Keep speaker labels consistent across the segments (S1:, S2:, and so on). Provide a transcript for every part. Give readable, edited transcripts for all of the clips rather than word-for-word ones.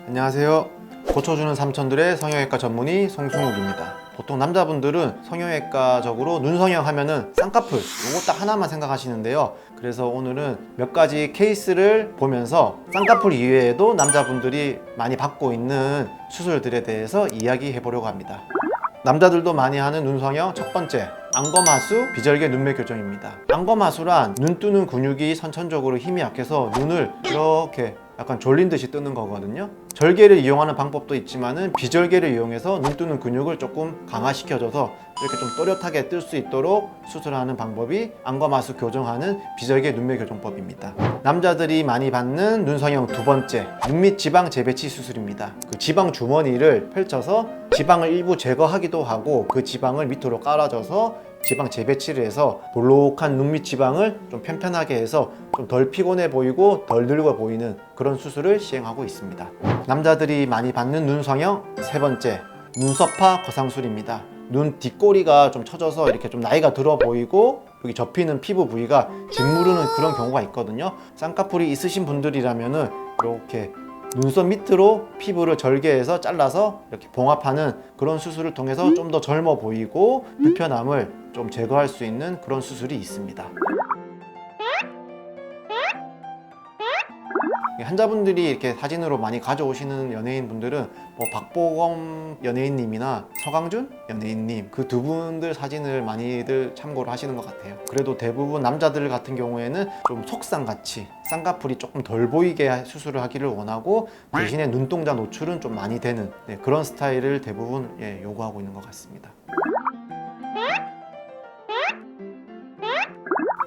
S1: 안녕하세요. 고쳐주는 삼촌들의 성형외과 전문의 송승욱입니다. 보통 남자분들은 성형외과적으로 눈 성형 하면은 쌍꺼풀 요거 딱 하나만 생각하시는데요. 그래서 오늘은 몇 가지 케이스를 보면서 쌍꺼풀 이외에도 남자분들이 많이 받고 있는 수술들에 대해서 이야기해 보려고 합니다. 남자들도 많이 하는 눈 성형 첫 번째, 안검하수 비절개 눈매 교정입니다. 안검하수란 눈 뜨는 근육이 선천적으로 힘이 약해서 눈을 이렇게 약간 졸린 듯이 뜨는 거거든요. 절개를 이용하는 방법도 있지만은 비절개를 이용해서 눈 뜨는 근육을 조금 강화시켜줘서 이렇게 좀 또렷하게 뜰 수 있도록 수술하는 방법이 안검하수 교정하는 비절개 눈매 교정법입니다. 남자들이 많이 받는 눈 성형 두 번째, 눈밑 지방 재배치 수술입니다. 그 지방 주머니를 펼쳐서 지방을 일부 제거하기도 하고 그 지방을 밑으로 깔아줘서 지방 재배치를 해서 볼록한 눈밑 지방을 좀 편편하게 해서 좀 덜 피곤해 보이고 덜 늙어 보이는 그런 수술을 시행하고 있습니다. 남자들이 많이 받는 눈 성형 세 번째, 눈썹파 거상술입니다. 눈 뒷꼬리가 좀 처져서 이렇게 좀 나이가 들어 보이고 여기 접히는 피부 부위가 짓무르는 그런 경우가 있거든요. 쌍꺼풀이 있으신 분들이라면은 이렇게 눈썹 밑으로 피부를 절개해서 잘라서 이렇게 봉합하는 그런 수술을 통해서 좀 더 젊어 보이고 불편함을 좀 제거할 수 있는 그런 수술이 있습니다. 환자분들이 이렇게 사진으로 많이 가져오시는 연예인분들은 뭐 박보검 연예인님이나 서강준 연예인님 그 두 분들 사진을 많이들 참고를 하시는 것 같아요. 그래도 대부분 남자들 같은 경우에는 좀 속쌍같이 쌍꺼풀이 조금 덜 보이게 수술을 하기를 원하고 대신에 눈동자 노출은 좀 많이 되는 그런 스타일을 대부분 요구하고 있는 것 같습니다.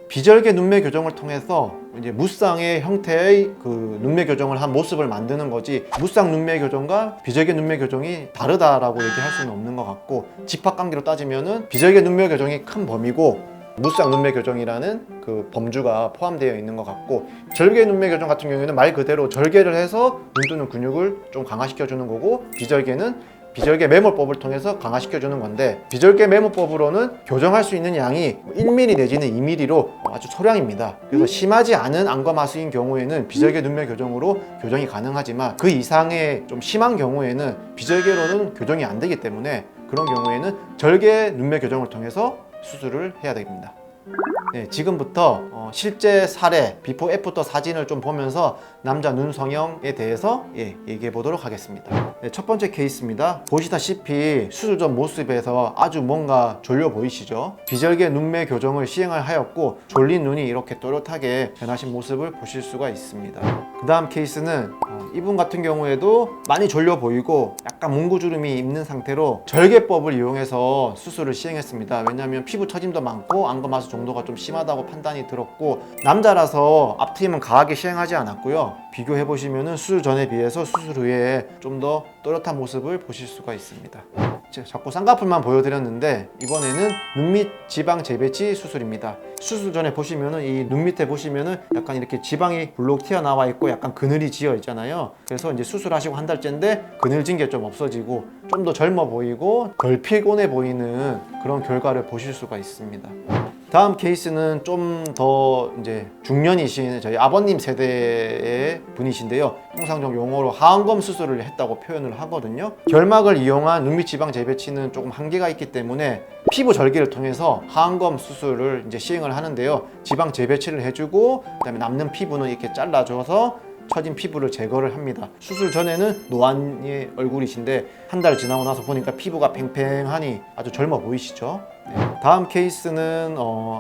S1: 비절개 눈매 교정을 통해서 이제 무쌍의 형태의 그 눈매 교정을 한 모습을 만드는 거지, 무쌍 눈매 교정과 비절개 눈매 교정이 다르다라고 얘기할 수는 없는 것 같고, 집합관계로 따지면은 비절개 눈매 교정이 큰 범위고 무쌍 눈매 교정이라는 그 범주가 포함되어 있는 것 같고, 절개 눈매 교정 같은 경우에는 말 그대로 절개를 해서 눈 뜨는 근육을 좀 강화시켜 주는 거고, 비절개는 비절개 매몰법을 통해서 강화시켜주는 건데, 비절개 매몰법으로는 교정할 수 있는 양이 1mm 내지는 2mm로 아주 소량입니다. 그래서 심하지 않은 안검하수인 경우에는 비절개 눈매 교정으로 교정이 가능하지만 그 이상의 좀 심한 경우에는 비절개로는 교정이 안 되기 때문에 그런 경우에는 절개 눈매 교정을 통해서 수술을 해야 됩니다. 네, 지금부터 실제 사례 비포 애프터 사진을 좀 보면서 남자 눈 성형에 대해서 얘기해 보도록 하겠습니다. 네, 첫 번째 케이스입니다. 보시다시피 수술 전 모습에서 아주 뭔가 졸려 보이시죠? 비절개 눈매 교정을 시행을 하였고 졸린 눈이 이렇게 또렷하게 변하신 모습을 보실 수가 있습니다. 그 다음 케이스는 이분 같은 경우에도 많이 졸려 보이고 약간 뭉구주름이 있는 상태로 절개법을 이용해서 수술을 시행했습니다. 왜냐하면 피부 처짐도 많고 안검하수 정도가 좀 심하다고 판단이 들었고, 남자라서 앞트임은 강하게 시행하지 않았고요. 비교해 보시면은 수술 전에 비해서 수술 후에 좀 더 또렷한 모습을 보실 수가 있습니다. 자꾸 쌍꺼풀만 보여드렸는데 이번에는 눈밑 지방 재배치 수술입니다. 수술 전에 보시면은 이 눈 밑에 보시면은 약간 이렇게 지방이 불룩 튀어나와 있고 약간 그늘이 지어 있잖아요. 그래서 이제 수술하시고 한 달째인데 그늘진 게 좀 없어지고 좀 더 젊어 보이고 덜 피곤해 보이는 그런 결과를 보실 수가 있습니다. 다음 케이스는 좀 더 이제 중년이신 저희 아버님 세대의 분이신데요. 통상적 용어로 하안검 수술을 했다고 표현을 하거든요. 결막을 이용한 눈밑 지방 재배치는 조금 한계가 있기 때문에 피부 절개를 통해서 하안검 수술을 이제 시행을 하는데요. 지방 재배치를 해주고 그다음에 남는 피부는 이렇게 잘라줘서 처진 피부를 제거를 합니다. 수술 전에는 노안의 얼굴이신데 한 달 지나고 나서 보니까 피부가 팽팽하니 아주 젊어 보이시죠? 네. 다음 케이스는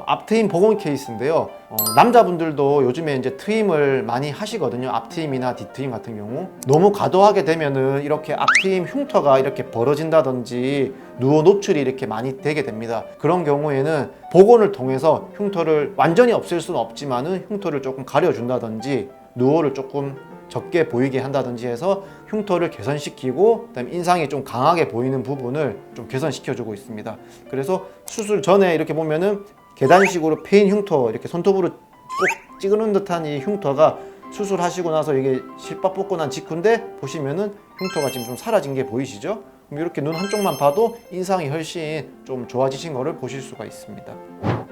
S1: 앞트임 복원 케이스인데요. 남자분들도 요즘에 이제 트임을 많이 하시거든요. 앞트임이나 뒤트임 같은 경우 너무 과도하게 되면은 이렇게 앞트임 흉터가 이렇게 벌어진다든지 누워 노출이 이렇게 많이 되게 됩니다. 그런 경우에는 복원을 통해서 흉터를 완전히 없앨 수는 없지만은 흉터를 조금 가려준다든지 누워를 조금 적게 보이게 한다든지 해서 흉터를 개선시키고 그다음에 인상이 좀 강하게 보이는 부분을 좀 개선시켜주고 있습니다. 그래서 수술 전에 이렇게 보면은 계단식으로 패인 흉터, 이렇게 손톱으로 꼭 찌그는 듯한 이 흉터가 수술하시고 나서 이게 실밥 뽑고 난 직후인데 보시면은 흉터가 지금 좀 사라진 게 보이시죠? 그럼 이렇게 눈 한쪽만 봐도 인상이 훨씬 좀 좋아지신 거를 보실 수가 있습니다.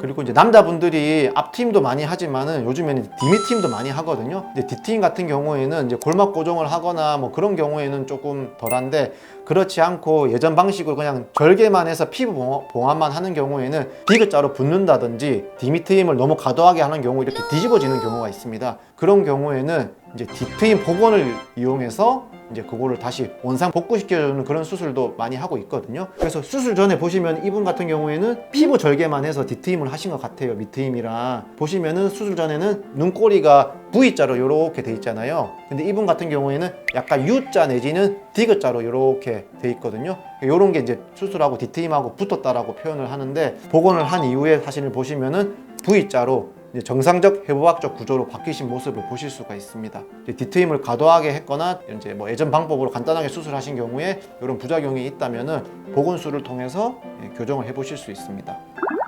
S1: 그리고 이제 남자분들이 앞트임도 많이 하지만은 요즘에는 디미트임도 많이 하거든요. 근데 뒤트임 같은 경우에는 이제 골막 고정을 하거나 뭐 그런 경우에는 조금 덜한데, 그렇지 않고 예전 방식으로 그냥 절개만 해서 피부 봉합만 하는 경우에는 디귿자로 붓는다든지 디미트임을 너무 과도하게 하는 경우 이렇게 뒤집어지는 경우가 있습니다. 그런 경우에는 이제 뒤트임 복원을 이용해서 이제 그거를 다시 원상 복구시켜주는 그런 수술도 많이 하고 있거든요. 그래서 수술 전에 보시면 이분 같은 경우에는 피부 절개만 해서 뒤트임을 하신 것 같아요. 밑트임이랑 보시면은 수술 전에는 눈꼬리가 V자로 이렇게 돼 있잖아요. 근데 이분 같은 경우에는 약간 U자 내지는 디귿자로 이렇게 돼 있거든요. 이런 게 이제 수술하고 뒤트임하고 붙었다라고 표현을 하는데, 복원을 한 이후에 사진을 보시면은 V자로 이제 정상적 해부학적 구조로 바뀌신 모습을 보실 수가 있습니다. 뒤트임을 과도하게 했거나 이제 뭐 예전 방법으로 간단하게 수술하신 경우에 이런 부작용이 있다면은 보건술을 통해서 교정을 해보실 수 있습니다.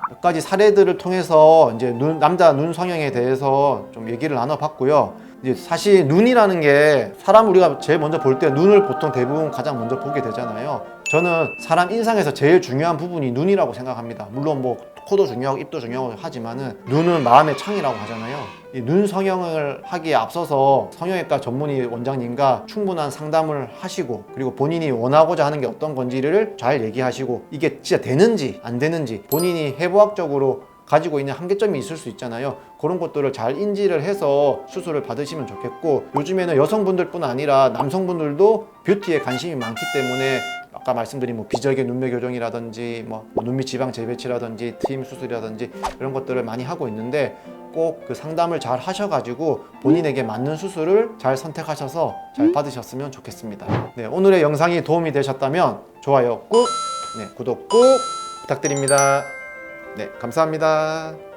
S1: 몇 가지 사례들을 통해서 이제 남자 눈 성형에 대해서 좀 얘기를 나눠봤고요. 이제 사실 눈이라는 게 사람 우리가 제일 먼저 볼 때 눈을 보통 대부분 가장 먼저 보게 되잖아요. 저는 사람 인상에서 제일 중요한 부분이 눈이라고 생각합니다. 물론 뭐 코도 중요하고 입도 중요하고 하지만은 눈은 마음의 창이라고 하잖아요. 이 눈 성형을 하기에 앞서서 성형외과 전문의 원장님과 충분한 상담을 하시고, 그리고 본인이 원하고자 하는 게 어떤 건지를 잘 얘기하시고, 이게 진짜 되는지 안 되는지 본인이 해부학적으로 가지고 있는 한계점이 있을 수 있잖아요. 그런 것들을 잘 인지를 해서 수술을 받으시면 좋겠고, 요즘에는 여성분들뿐 아니라 남성분들도 뷰티에 관심이 많기 때문에 아까 말씀드린 뭐 비절개 눈매 교정이라든지 뭐 눈밑 지방 재배치라든지 트임 수술이라든지 이런 것들을 많이 하고 있는데, 꼭 그 상담을 잘 하셔가지고 본인에게 맞는 수술을 잘 선택하셔서 잘 받으셨으면 좋겠습니다. 네, 오늘의 영상이 도움이 되셨다면 좋아요 꾹, 구독 꾹 부탁드립니다. 네, 감사합니다.